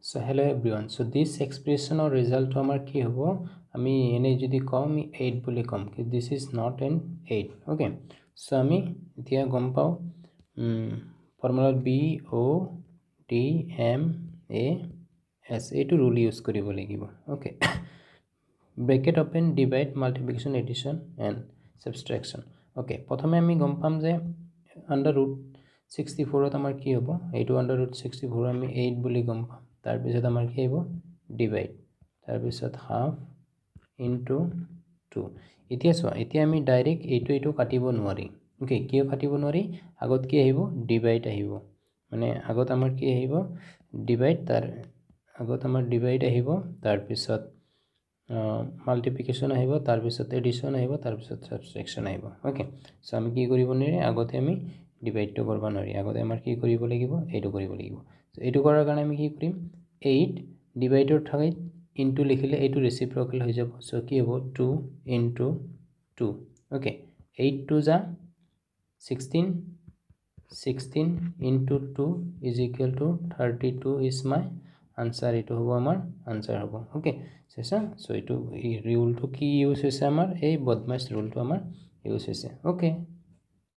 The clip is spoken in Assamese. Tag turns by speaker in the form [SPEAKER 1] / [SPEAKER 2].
[SPEAKER 1] So hello everyone. So this expression or result আমার কি হবে আমি এনে যদি কম আমি 8 বলে কম কি this is not an 8 okay so আমি এতিয়া গম পাও formula b o d m a s এইটো রুল ইউজ কৰিব লাগিব okay bracket open divide multiplication addition and subtraction okay প্ৰথমে আমি গম পাম যে under root 64 ত আমাৰ কি হ'ব এইটো under root 64 আমি 8 বুলি গম পাম তাৰ পিছত আমাৰ কি হ'ব ডিভাইড তাৰ পিছত হাফ ইনটু 2 এতিয়া চোৱা এতিয়া আমি ডাইৰেক্ট এইটো কাটিব নোৱাৰি ওকে কিয় কাটিব নোৱাৰি আগত কি আহিব ডিভাইড আহিব মানে আগত আমাৰ কি আহিব ডিভাইড তাৰ আগত আমাৰ ডিভাইড আহিব তাৰ পিছত মাল্টিপ্লিকেশন আহিব তাৰ পিছত এডিশন আহিব তাৰ পিছত সাবট্ৰেকশন আহিব ওকে সো আমি কি কৰিব নোৱাৰি আগতে আমি ডিভাইডটো কৰিব নোৱাৰি আগতে আমাৰ কি কৰিব লাগিব এইটো কৰিব লাগিব সো এইটো কৰাৰ কাৰণে আমি কি কৰিম 8 ডিভাইডৰ ঠাইত ইনটু লিখিলে এইটো ৰেচিপ্ৰকেল হৈ যাব সো কি হ'ব 2 ইনটু 2 ওকে 8 2 যা 16 into 2 is equal to 32 is my answer ito hobo amar answer hobo okay so ito rule to ki use hoise amar ei bodmash rule to amar use hoise okay